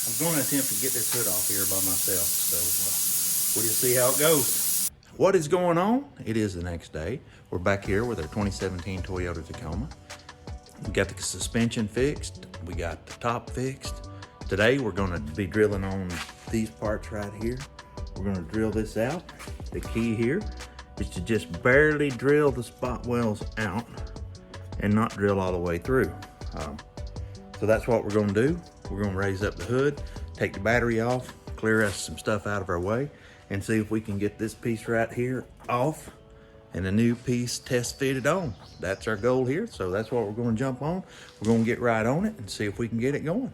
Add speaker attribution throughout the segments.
Speaker 1: I'm going to attempt to get this hood off here by myself, so we'll just see how it goes. What is going on? It is the next day. We're back here with our 2017 Toyota Tacoma. We got the suspension fixed. We got the top fixed. Today we're going to be drilling on these parts right here. We're going to drill this out. The key here is to just barely drill the spot wells out and not drill all the way through. So that's what we're going to do. We're going to raise up the hood, take the battery off, clear us some stuff out of our way, and see if we can get this piece right here off and a new piece test fitted on. That's our goal here, so that's what we're going to jump on. We're going to get right on it and see if we can get it going.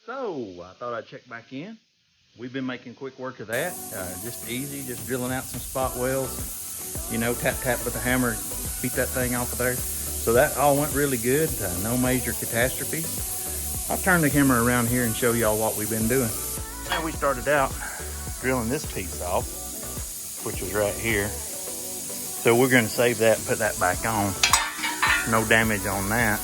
Speaker 1: So I thought I'd check back in. We've been making quick work of that. Just easy, just drilling out some spot wells. You know, tap tap with the hammer, beat that thing off of there. So that all went really good. No major catastrophe. I'll turn the camera around here and show y'all what we've been doing. And we started out drilling this piece off, which was right here. So we're going to save that and put that back on. No damage on that.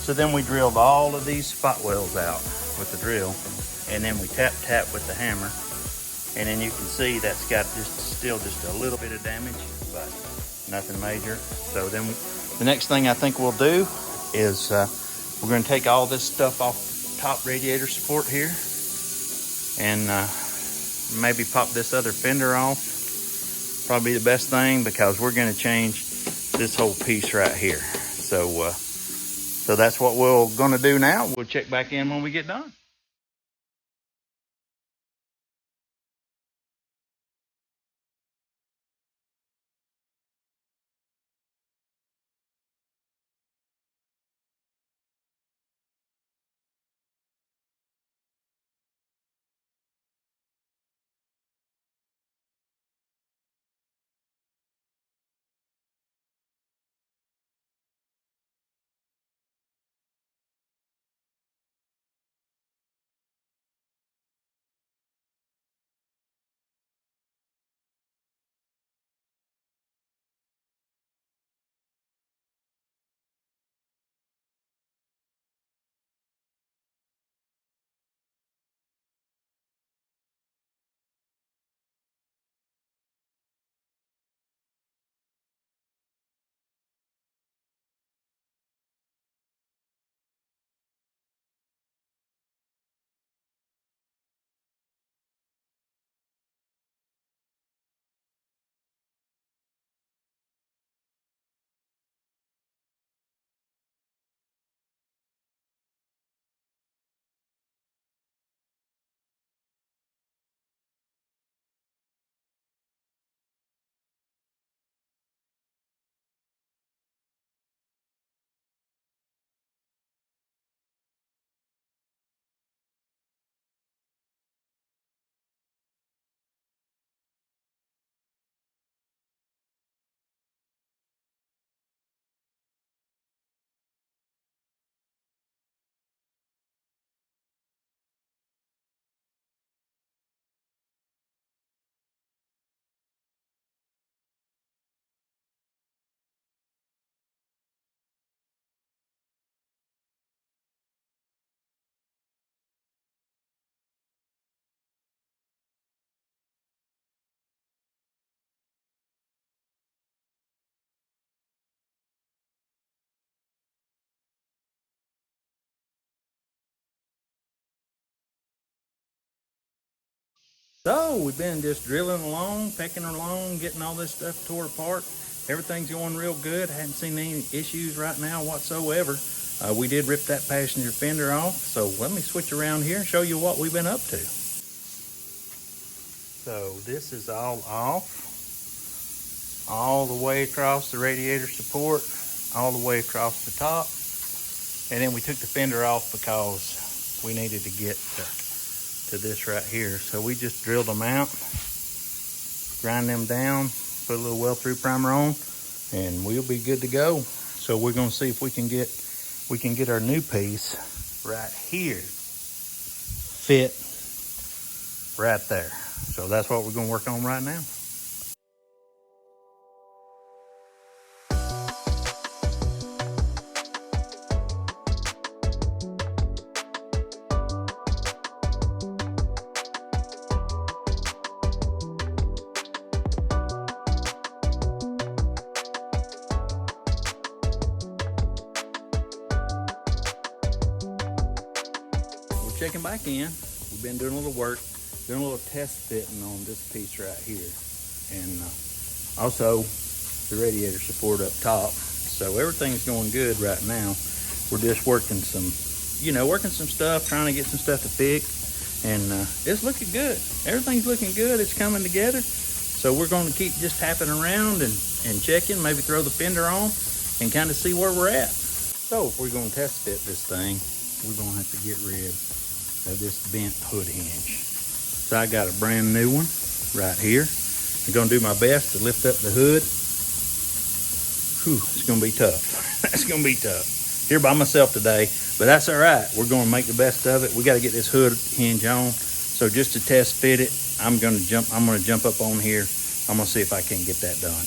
Speaker 1: So then we drilled all of these spot wells out with the drill, and then we tap with the hammer, and then you can see that's got still just a little bit of damage, but nothing major. So then the next thing I think we'll do is we're going to take all this stuff off the top radiator support here, and maybe pop this other fender off. Probably the best thing, because we're going to change this whole piece right here. So that's what we're going to do now. We'll check back in when we get done. So we've been just drilling along, pecking along, getting all this stuff tore apart. Everything's going real good. Hadn't seen any issues right now whatsoever. We did rip that passenger fender off, so let me switch around here and show you what we've been up to. So this is all off, all the way across the radiator support, all the way across the top. And then we took the fender off because we needed to get to this right here. So we just drilled them out, grind them down, put a little well-through primer on, and we'll be good to go. So we're gonna see if we can get our new piece right here fit right there. So that's what we're gonna work on right now. Checking back in. We've been doing a little work, doing a little test fitting on this piece right here, and also the radiator support up top. So everything's going good right now. We're just working some stuff, trying to get some stuff to fix, and it's looking good. Everything's looking good. It's coming together. So we're going to keep just tapping around and checking, maybe throw the fender on and kind of see where we're at. So if we're going to test fit this thing, we're going to have to get rid of this bent hood hinge. So I got a brand new one right here. I'm gonna do my best to lift up the hood. Whew, it's gonna be tough. That's gonna be tough. Here by myself today, but that's all right. We're gonna make the best of it. We gotta get this hood hinge on. So just to test fit it, I'm gonna jump up on here. I'm gonna see if I can get that done.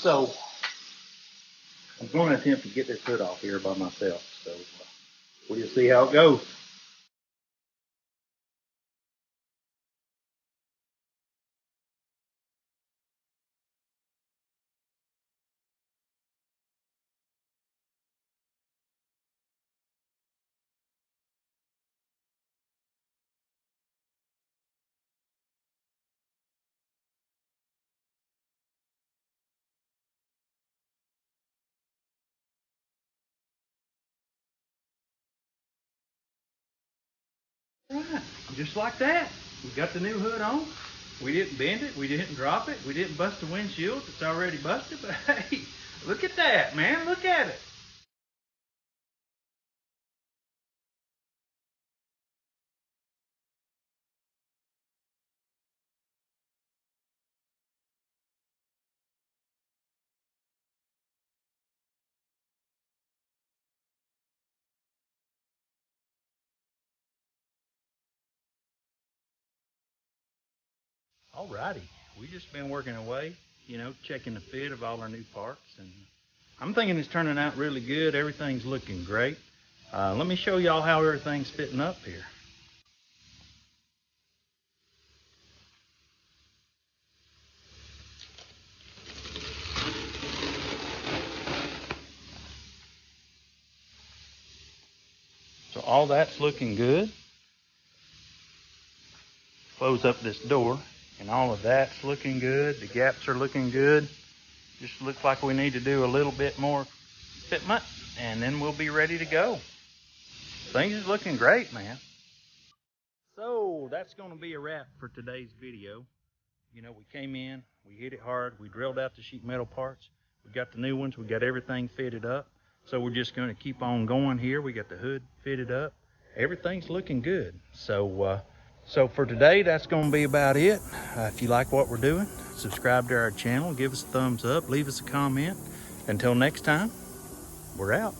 Speaker 1: So I'm going to attempt to get this hood off here by myself. So we'll just see how it goes. Right, just like that. We got the new hood on. We didn't bend it. We didn't drop it. We didn't bust the windshield. It's already busted, but hey, look at that, man. Look at it. Alrighty, we just been working away, checking the fit of all our new parts, and I'm thinking it's turning out really good. Everything's looking great. Let me show y'all how everything's fitting up here. So all that's looking good. Close up this door, and all of that's looking good. The gaps are looking good. Just looks like we need to do a little bit more fitment, and then we'll be ready to go. Things is looking great, man. So that's going to be a wrap for today's video. We came in, we hit it hard, we drilled out the sheet metal parts, We got the new ones. We got everything fitted up. So we're just going to keep on going here. We got the hood fitted up. Everything's looking good. So for today, that's going to be about it. If you like what we're doing, subscribe to our channel, give us a thumbs up, leave us a comment. Until next time, we're out.